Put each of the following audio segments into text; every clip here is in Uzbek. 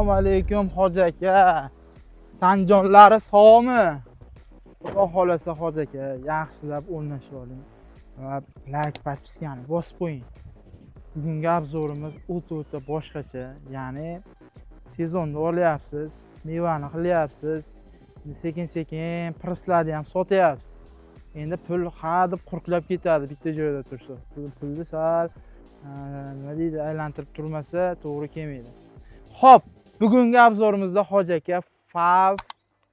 Assalomu alaykum hoji aka. Tanjonlari sog'mi? Xudo xolasa hoji aka, yaxshilab o'rnashib oling va like podpiskani bosib qo'ying. Bugungi obzorimiz o'ta boshqacha. Ya'ni sezonni olyapsiz, mevani qilyapsiz, sekin-sekin prinslarni ham sotyapsiz. Endi pul hadeb qurqlab ketadi bitta joyda tursa. Pulni sal nima deydi, aylantirib turmasa to'g'ri kelmaydi. Xo'p, bugungi obzorimizda hoji aka FAV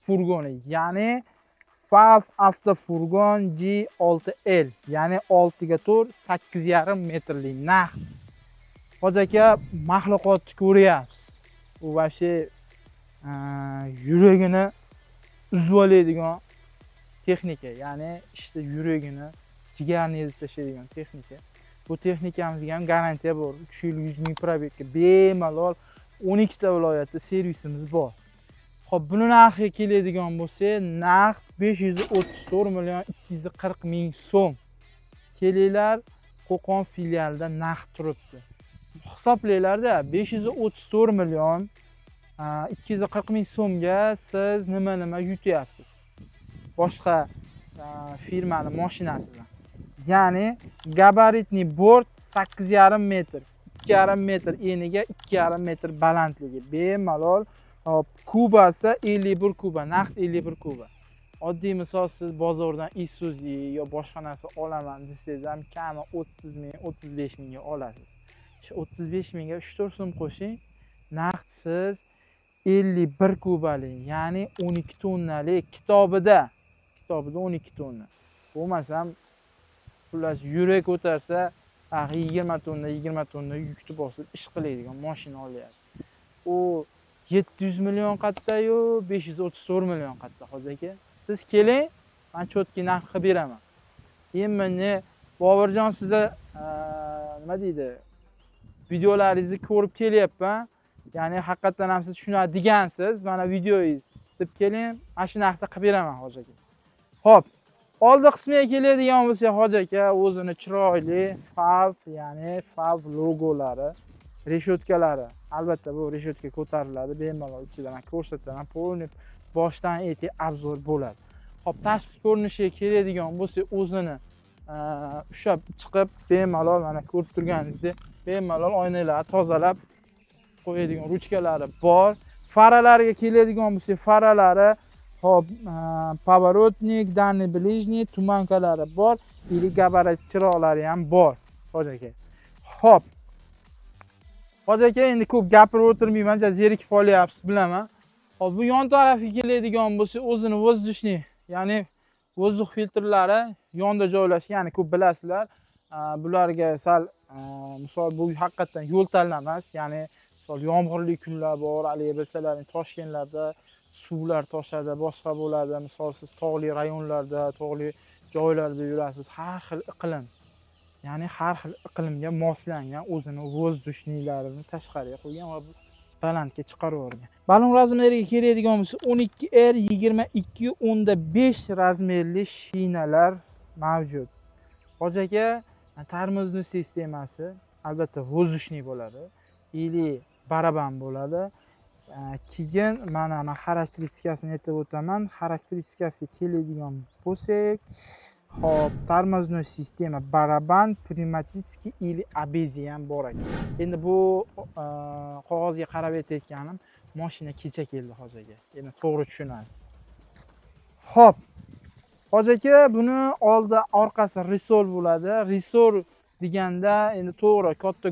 furgoni, ya'ni FAV avtofurgon G6L, ya'ni 6 ga 4, 8,5 metrli naq. Hoji aka maxluqotni ko'ryapsiz. U vobshe yuragini uzib oladigan texnika, ya'ni ishda yuragini, jigarni ezib tashlaydigan texnika. Bu texnikamizga ham garantiya bor. 3 yil 100 ming probegga bemalol 12 ta viloyatda servisimiz bor. Xo'p, buni narxiga keladigan bo'lsa, narx 534 million 240 ming so'm. Kelinglar, Qo'qon filialida narx turibdi. Hisoblaylarda 534 million 240 ming so'mga siz nima yutyapsiz. Boshqa firmaning mashinasidan. Ya'ni gabaritli bort 8,5 metr, 2,5 metr eniga, 2,5 metr balandligi. Bemalol kubasi 51 kuba, naqd 51 kuba. Oddiy misol, siz bozordan Isuzu yo boshqa narsa olaman desangiz ham kami 30 ming, 35 mingga olasiz. Shu 35 mingga 3-4 so'm qo'shing, naqd siz 51 kubali, ya'ni 12 tonnalik kitobida 12 tonna. Bo'lmasam xullas yurak ko'tarsa 20 tonna yukni bosib ish qiladigan mashina olyapsiz. U 700 million qatta-yu 534 million qatta hoji aka. Siz keling, men chotki narx qilib beraman. Endi Boburjon, sizda nima deydi? Videolaringizni ko'rib kelyapman. Ya'ni haqiqatan ham siz shunday degansiz, mana videoyingiz deb keling, mana shu narxda qilib beraman hoji aka. Xo'p, oldi qismiga keladigan bo'lsa, hoji aka o'zini chiroyli FAV, ya'ni FAV logolari, reshotkalari. Albatta bu reshotka ko'tariladi, bemalol ichida men ko'rsataman, polni boshdan etik obzor bo'ladi. Xo'p, tashqi ko'rinishiga keladigan bo'lsa, o'zini ushab chiqib, bemalol mana ko'rib turganingizdek, bemalol oynalarni tozalab qo'yadigan ruchkalari bor. Faralariga keladigan bo'lsa, faralari hop, поворотник, дальний ближний, tumankalari bor, ili gabarit chiroqlari ham bor hoji aka. Hop. Hoji aka, endi ko'p gapirib o'tirmayman, zerikib qolyapsiz, bilaman. Hop, bu yon tarafiga keladigan bo'lsa, o'zini воздушный, ya'ni воздух filtrlari yonda joylashgan, ya'ni ko'p bilasizlar. Bularga sal misol bu haqiqatan yo'l tanlamas, ya'ni misol yomg'irli kunlar bor, haligi bilsalaring Toshkentlarda suvlar toshadi, boshqa bo'ladi. Misol siz tog'li rayonlarda, tog'li joylarda yurasiz, har xil iqlim. Ya'ni har xil iqlimga moslangan o'zini воздушныйlarini tashqariga qo'ygan va balandga chiqarib yuborgan. Balon razmeriga keladigan bo'lsa, 12R22/5 razmerli shinalar mavjud. Hoji aka, tormozning sistemasi albatta воздушный bo'ladi, ili baraban bo'ladi. Keyin mana xarakteristikasini aytib o'taman. Xarakteristikasiga keladigan bo'lsak, hop, tormoznoy sistema baraban, pnevmatический или abezi ham bor ekan. Endi bu qog'ozga qarab aytayotganim, mashina kecha keldi hoji aka. Endi to'g'ri tushunasiz. Hop. Hoji aka, buni oldi orqasi risol bo'ladi. Risol deganda endi to'g'ri katta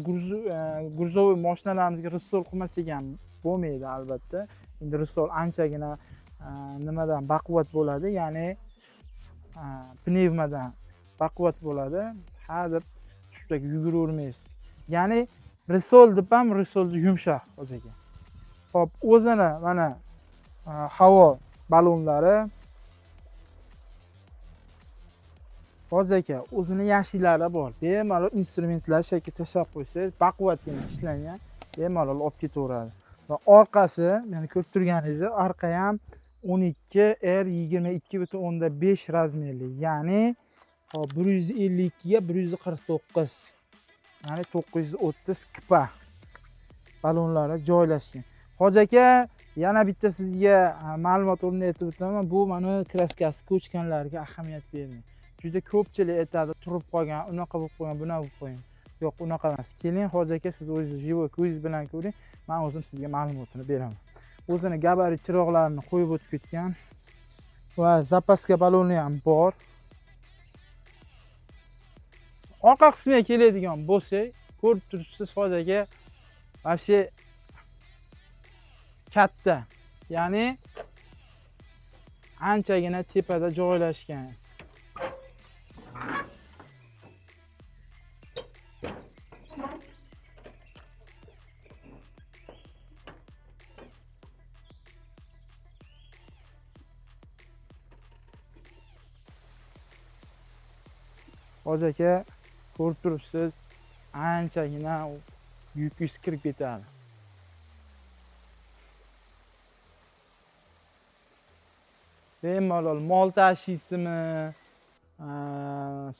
gruzovoy mashinalarimizga risol qilmasak ham bo'lmaydi albatta. Endi risol anchagina nimadan baquvvat bo'ladi, ya'ni pnevmadan baquvvat bo'ladi. Ha deb shunday yuguravermaysiz. Ya'ni risol deb ham risolni yumshoq hoji aka. Hop, o'zini mana havo balonlari hoji aka, o'zini yashiklari bor. Bemalol instrumentlar shaklga tashlab qo'ysangiz, baquvvatgina ishlangan, bemalol olib ketaveradi. Va orqasi, ya'ni ko'rib turganingizdek, orqa ham 12R22/5 razmerli, ya'ni 152 ga 149, ya'ni 930 kpa balonlari joylashgan. Hoji aka, yana bitta sizga ma'lumot o'rnatib o'taman. Bu mana kraskasi ko'chganlarga ahamiyat bermang. Juda ko'pchilik aytadi, turib qolgan, unaqa bo'lib qolgan, bunaqa bo'lib qolgan. Yo'q, unaqa emas. Keling, Hoji aka, siz o'zingiz живой ko'zingiz bilan ko'ring. Men o'zim sizga ma'lumotini beraman. O'zini gabarit chiroqlarini qo'yib o'tib ketgan va zapaska baloni ham bor. Orqa qismiga keladigan bo'lsak, ko'rib turibsiz, Hoji aka вообще katta. Ya'ni anchagina tepada joylashgan. Hoji aka, ko'rib turibsiz, anchagina yuk kirib ketadi. Bemalol mol tashiysizmi,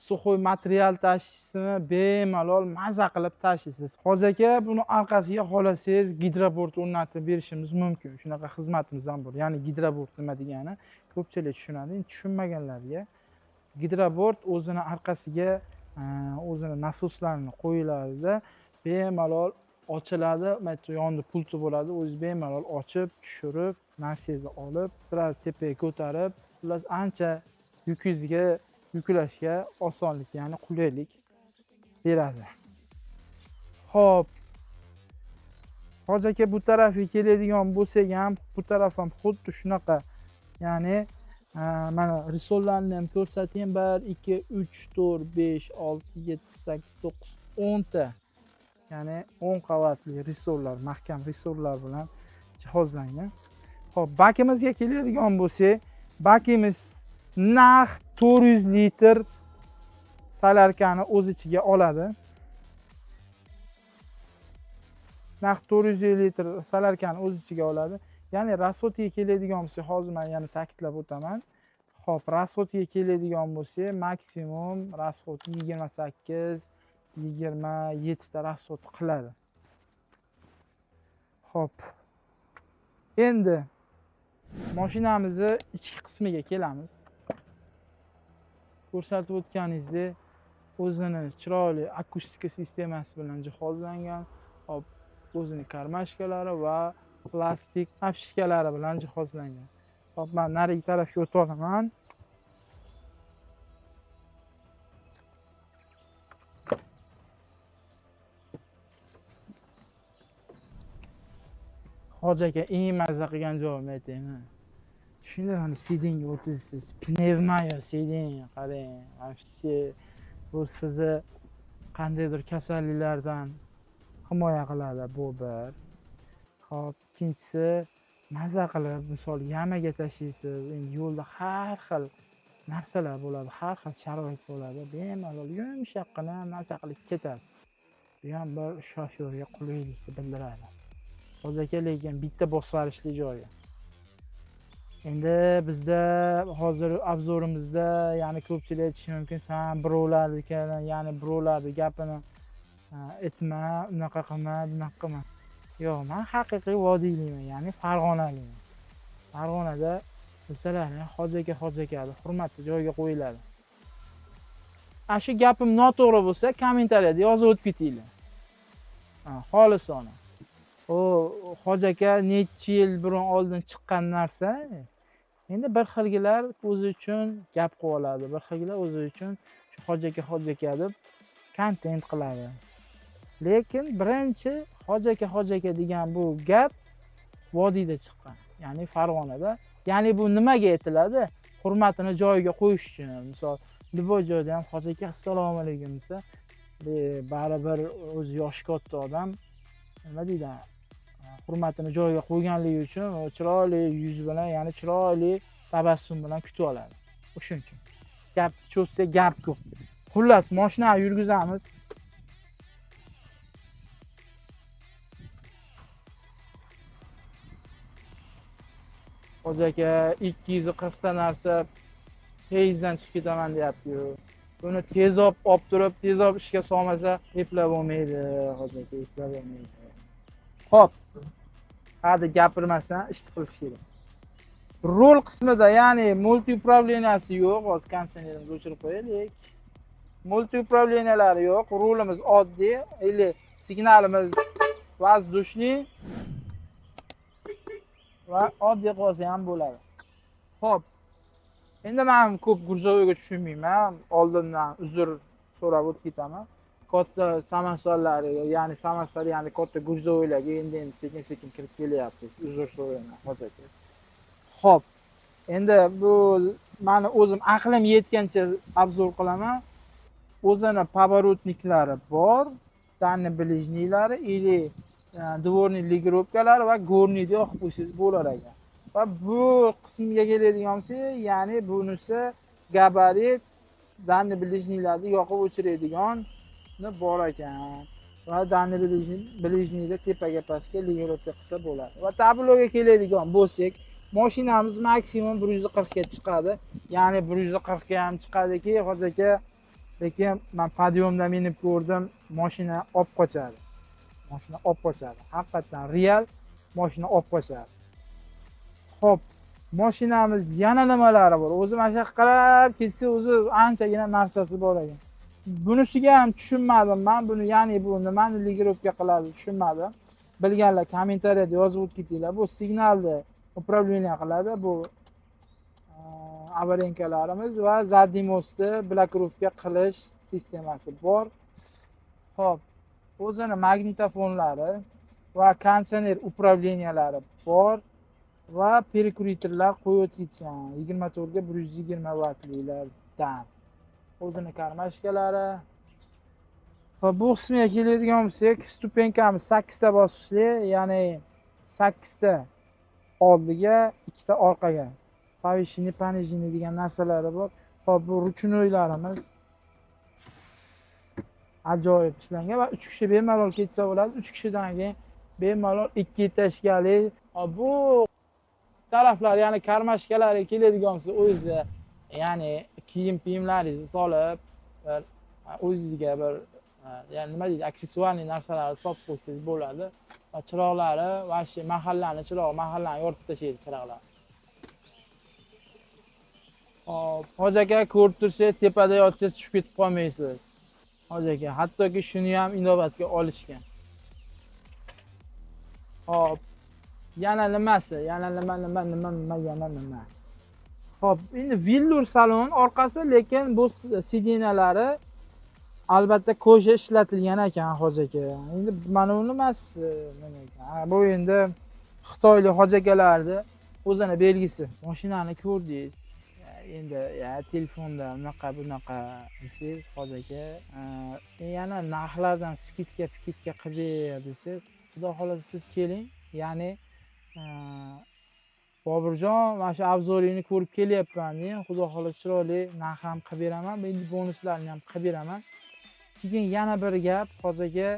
suxoy material tashiysizmi, bemalol maza qilib tashiysiz. Hoji aka, buni orqasiga xolasangiz gidrobort o'rnatib berishimiz mumkin. Shunaqa xizmatimiz ham bor. Ya'ni gidrobort nima degani ko'pchilik tushunadi. Tushunmaganlarga gidrobort o'zini orqasiga o'zini nasoslarini qo'yiladi, bemalol ochiladi. Mana bu yonda pulti bo'ladi. O'zingiz bemalol ochib, tushirib, narsangizni olib, sira tepaga ko'tarib, xullas ancha yukingizga yuklashga osonlik, ya'ni qulaylik beradi. Xo'p. Hoji aka, bu tarafga keladigan bo'lsak ham, bu taraf ham xuddi shunaqa. Ya'ni mana risollarni ham ko'rsatayım. 1 2 3 4 5 6 7 8 9 10 ta. Ya'ni 10 qavatli risollar, mahkam risollar bilan jihozlangan. Xo'p, bakimizga keladigan bo'lsak, bakimiz naq 400 litr solarkani o'z ichiga oladi. Naq 400 litr solarkani o'z ichiga oladi. Ya'ni rasxodga keladigan bo'lsak, hozir men yana ta'kidlab o'taman. Xo'p, rasxodga keladigan bo'lsak, maksimum rasxod 28 27 ta rasxod qiladi. Xo'p. Endi mashinamizni ichki qismiga kelamiz. Ko'rsatib o'tganingizdek, o'zini chiroyli akustika sistemasi bilan jihozlangan. Hop, o'zini karmashkalari va plastik apshkalari bilan jihozlangan. Hop, men narigi tarafga o'tib olaman. Hoji aka, eng mazza qilgan joyimni aytaymi. Shunda mana sidinga o'tirsiz, pnevmaya siding, qarang. Вообще bu sizni qandaydir kasalliklardan himoya qiladi, bu bir. Xo'p, ikkinchisi, maza qilib, misol yamaga tashlaysiz, endi yo'lda har xil narsalar bo'ladi, har xil sharoit bo'ladi. Bemalol yumshoqqina maza qilib ketasiz. Bu ham bir shofyorga qulaylikni bildiradi. Hoji aka, lekin bitta bosarishli joyi. Endi bizda hozir obzorimizda, ya'ni ko'pchilik aytishi mumkin, sen birovlarniki, ya'ni birovlarning gapini aytma, unaqa qilma, bunaqa qilma. Yo'q, men haqiqiy vodiyliman, ya'ni Farg'onaliman. Farg'onada bizalarni Hoji aka deb hurmatli joyga qo'yiladi. Shu gapim noto'g'ri bo'lsa, kommentariyada yozib o'tib ketinglar. Xolisona. O Hoji aka necha yil burun oldin chiqqan narsa. Endi bir xilgilar o'zi uchun gap qilib oladi, bir xilgilar o'zi uchun shu Hoji aka deb kontent qiladi. Lekin birinchi Hoji aka degan bu gap vodiyda chiqqan, ya'ni Farg'onada. Ya'ni bu nimaga aytiladi? Hurmatini joyiga qo'yish uchun. Misol, Liboy joyda ham Hoji aka assalomu alaykum desa, baribir o'zi yoshi katta odam nima deydi? Hurmatini joyiga qo'yganligi uchun chiroyli yuz bilan, ya'ni chiroyli tabassum bilan kutib oladi. O'shuning uchun gap cho'zsa gap ko'p. Xullas, mashinani yurgizamiz. Hoji aka 240 ta narsa tezdan chiqib ketaman deyapti-yu. Buni tez olib turib, tez ishga solmasa eplab olmaydi, Hoji aka, eplab olmaydi. Xo'p. hadi gapirmasdan ishni qilish kerak. Rol qismida, ya'ni multi upravleniyasi yo'q. Hozir konditsionerimizni o'chirib qo'yaylik. Multi upravleniyalari yo'q. Rolimiz oddiy, или signalimiz воздушный va oddiy qolsa ham bo'ladi. Xo'p. Endi men ko'p gruzovoyga tushunmayman. Oldindan uzr so'rab o'tib ketaman. Katta samosollarga, ya'ni samosol, ya'ni katta gruzovoylarga endi sekin-sekin kirib kelyapmiz. Uzr so'rayman hozircha. Xo'p. Endi bu meni o'zim aqlim yetgancha obzor qilaman. O'zini поворотниклari bor, danni ближнийлari или dvorniy ligirovkalari va gorniyni yoqib qo'ysangiz bo'lar ekan. Va bu qismga keladigan bo'lsa, ya'ni bunisi gabarit, danni ближнiylarni yoqib o'chiradigan bor ekan. Va danni ближнiyni tepaga pastga ligirovka qilsa bo'ladi. Va tabloga keladigan bo'lsak, mashinamiz maksimum 140 ga chiqadi. Ya'ni 140 ga ham chiqadiki, hozirga, lekin men podyomda minib ko'rdim, mashina olib qochadi. Mashina olib qochadi. Haqiqatan real mashina olib qochadi. Xo'p, mashinamiz yana nimalari bor? O'zi mana shu qarab ketsa, o'zi anchagina narsasi bor ekan. Bunisiga ham tushunmadim men. Buni, ya'ni bu nimani ligirovka qiladi, tushunmadim. Bilganlar kommentariyada yozib o'tkitinglar. Bu signalni upravleniya qiladi. Bu avarenkalarimiz va zadniy mostni blokirovka qilish sistemasi bor. Xo'p, o'zini magnitofonlari va konditsioner upravleniyalari bor va perkuriterlar qo'yib ketgan 24 ga 120 vattliklardan. O'zini karmashkalari. Va bu qismga keladigan bo'lsak, stupenkamiz 8 ta bosqichli, ya'ni 8 ta oldiga, 2 ta orqaga. Повышение, понижение degan narsalari bor. Xo'p, bu ruchnoylarimiz ajoyib ishlangan va 3 kishi bemalol ketsa bo'ladi. 3 kishidan keyin bemalol 2 etashkali. Bu taraflar, ya'ni karmashkalari keladigan bo'lsa, o'zi, ya'ni kiyim-kiyimlaringizni solib, o'zingizga bir, ya'ni nima deydi, aksessuarniy narsalarni solib qo'ysangiz bo'ladi. Va chiroqlari, va shu mahallani chirog'i, mahallani yoritib tashlaydi chiroqlar. Hop, hoji aka, ko'rib tursangiz, tepada yotsangiz tushib ketib qolmaysiz. Hoji aka, hattoki shuni ham inobatga olishgan. Hop, yana nimasi? Yana nima? Hop, endi villur salon orqasi, lekin bu sidinalari albatta koja ishlatilgan ekan hoji aka. Endi mana bu nimasi? Nima ekan? Bu endi Xitoylik hoji akalarning o'zini belgisi. Mashinani ko'rdingiz. Endi telefonda bunaqa desangiz, hoji aka, yana narxlardan skitka qilib desangiz, xudo xolasa siz keling. Ya'ni Boburjon, mana shu obzoringni ko'rib kelyapman deng, xudo xolasa chiroyli narx ham qilib beraman, endi bonuslarni ham qilib beraman. Keyin yana bir gap, hoji aka,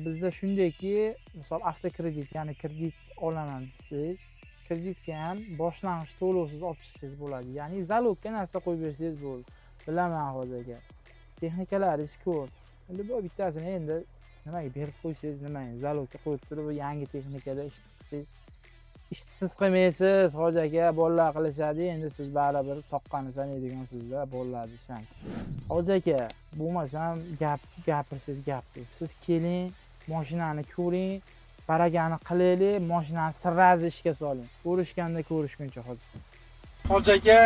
bizda shundayki, misol avtokredit, ya'ni kredit olaman desangiz, kreditga ham boshlang'ich to'lovsiz olib chiqsangiz bo'ladi. Ya'ni zalogga narsa qo'yib bersangiz bo'ldi. Bilaman hoji aka. Texnikalaringiz ko'p. Endi bu bittasini endi nimaga berib qo'ysangiz, nimaga zalogga qo'yib turib, yangi texnikada ish qilsangiz, ishsiz qilmaysiz hoji aka, bolalar qilishadi. Endi siz baribir soqqani sanaydigansizda, bolalarni ishlaysiz. Hoji aka, bo'lmasam gapirsiz gap. Siz keling, mashinani ko'ring. Paragani qilaylik, mashinani sirrazi ishga soling. Ko'rishganda ko'rishguncha hoji. Hoji aka,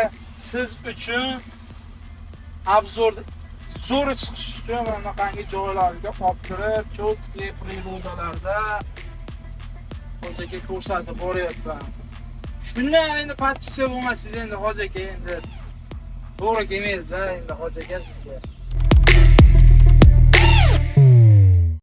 siz uchun obzorda zo'r chiqish uchun bunaqangi joylarga olib kirib, cho'tki prirodalarda hoji aka ko'rsatib boryapman. Shundan endi podpisiya bo'lmasangiz, endi hoji aka, endi to'g'ri kelmaydi-da, endi hoji aka sizga.